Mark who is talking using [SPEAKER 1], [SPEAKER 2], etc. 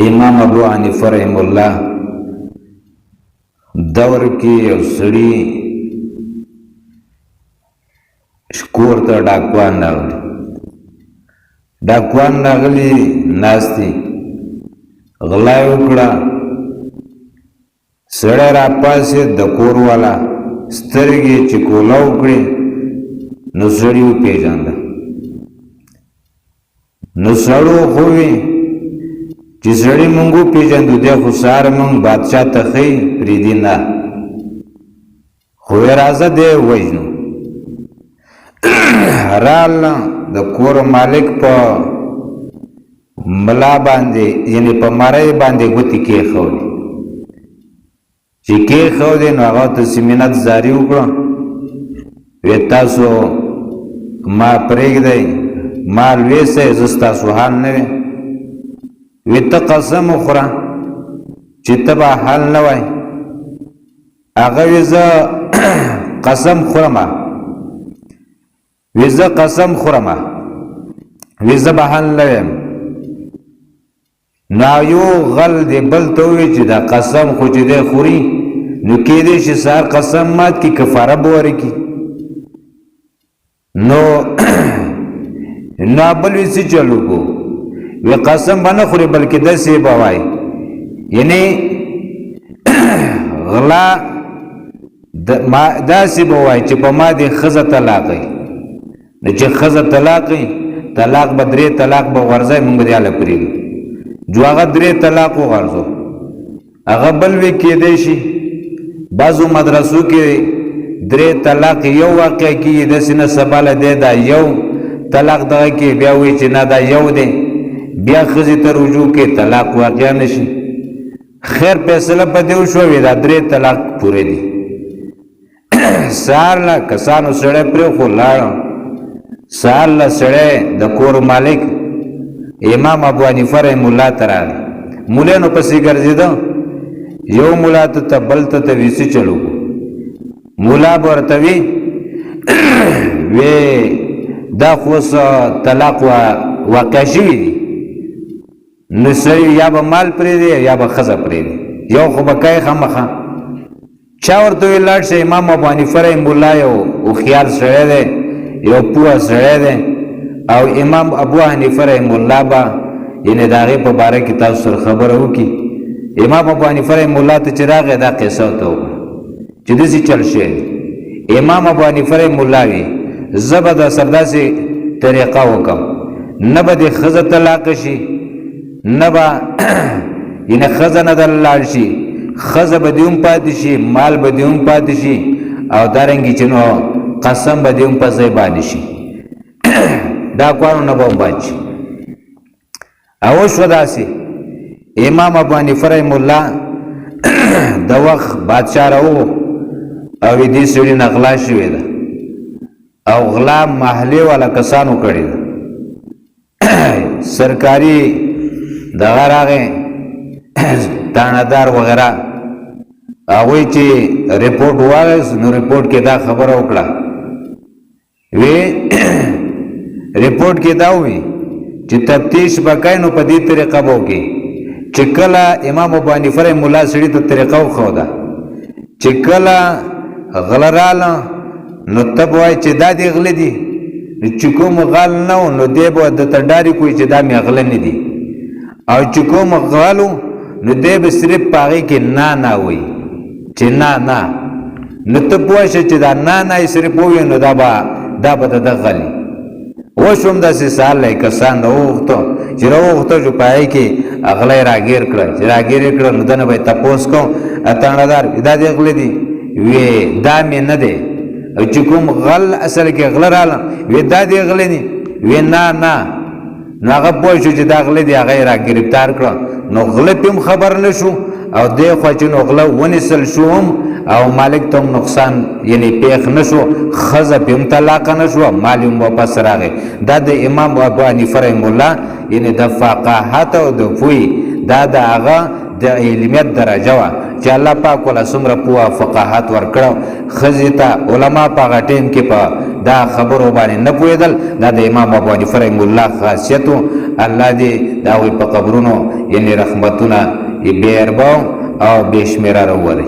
[SPEAKER 1] امام ابو حنیفه رحم الله دور کې یو سړي کور ته ډاکوان راغلي ناستي غلا یې وکړه. سړی راپاسېد د کور والا سترګې چې کوله وکړې نو سړي وپېژانده. نو سړو خو وي چې سړي مونږ وپېژندو دی خو سهار مونږ بادشاه ته ښیي پرېږدي نه خو یې راځه دی ووژنو. راله د کور مالک په ملا باندې یعنی په مرۍ باندې ګوتې کېښودې. چې کېښودې نو هغه ته منت زاري وکړه وی تاسو ما پرېږدئ ما لویسئ زه ستاسو حال نه وی. وی ته قسم وخوره چې ته به حال نه وای. هغه وی زه قسم خورمه وی زه قسم خورمه وی زه به حال نه ویم. نو یو غل دی بل ته ووی چې دا قسم خو چې دی خوري نو کېدی شي سهار قسم مات کي کفاره به ورکړي. نو بل وی څه چل وکړو وی قسم به نه خوري بلکې داسې به وایي یعنی غلا داسې به وایي چې په ما دې ښځه طلاقوي. نو چې ښځه طلاقوي طلاق به 3 طلاق به غورځوي مونږ به دې هله پرېږدو. جو هغه 3 طلاق وغورځو هغه بل وی کېدی شي بعضو مدرسو کې 3 طلاق یو واقع کېږي داسې نه سبا له دی دا یو طلاق دغه کې بیا وایي چې نه دا یو دی بیا ښځې ته رجوع کې طلاق واقع نه شي. خیر فیصله په دې وشوه دا 3 طلاق پوره دي. سهار له کسانو سړی پرېښو لاړه. سهار له سړی د کور مالک امام ابو حنیفه رحم الله ته راغی. مولانو پسې ګرځېده. یو مولا ته بل ته ویسي چلو مولا به ورته وي وی دا خو اوس طلاق واقع شوي دي نو سړي یا به مال پرېږدي یا به ښځه پرېږدي یو خو به کوي خامخا. چا ورته ویل لاړ شه امام ابو حنیفه رحم الله یو هوښیار سړی دی یو پوه سړی دی او امام ابو حنیفه رحم الله به یعنې د هغې په باره کې تاسو سره خبره وکړي. امام ابو حنیفه رحم الله ته چې راغی دا قصه ورته وکړه چې داسې چل شوی دی. امام ابو حنیفه رحم الله وي زه به د سر داسې طریقه وکړم نه به دې ښځه طلاقه شي نه به یعنې ښځه نه در لاړ شي ښځه به دې هم پاتې شي مال به دې هم پاتې شي او دارنګې چې نو قسم به دې هم په ځای باندې شي دا کارونه نه به هم باد شي. او وشوه داسې امام ابو حنیفه رحم الله د وخت بادشاه راوغوښت او دې سړي نه غلا شوې ده او غلا محلې والا کسانو کړې ده. سرکاري دغه راغی تانهدار وغیره هغوی چې رپورټ واغېست نو رپورټ کې دا خبره وکړه وی رپورټ کې دا وی چې تفتیش به کوي نو په دې طریقه به وکړي چې کله امام ابو حنیفه رحم الله سړي ته طریقه وښوده چې کله غله راله نو ته به وایي چې دا دې غله دي چې کوم غل نه و نو دی به درته ډارې کوي چې دا مې غله نه دي او چې کوم غل و نو دی به صرف په هغې کې نه وایي چې نه نو ته پوه شه چې دا نه یې صرف ووایي نو دا به د ده غلي. اوس هم داسې سهال لی کسان راوغوښتو چې راوغوښتو چې په هغې کې غله یې راګیر کړه چې راګیر یې کړه نو دنه به یې تپوس کوم تانړهدار دا دې غله دي وی دا مې نه دی او چې کوم غل اصل کې غله راله وی دا دې غله دي وی نه نو هغه پوه شو چې دا غله دي هغه یې راګرفتار کړه نو غله پې هم خبر نه شو او دې خوا چې نو غله ونیسل شو هم او مالک ته هم نقصان یعنی پیښ نه شو ښځه پې هم طلاقه نه شوه مال هم واپس راغی. دا د امام ابو حنیفه رحم الله یعنی د فقاهت او د پوهې دا د هغه د علمیت درجه وه چې الله پاک ولا څومره پوهه فقاهت ورکړو ښځې ته علما په هغه ټیم کې په دا خبرو باندې نه پوهېدل دا د امام ابو حنیفه رحمه الله خاصیت و الله دې د هغوی په قبرونو یعنې رحمتونه بې ارباو او بې شمېره راولي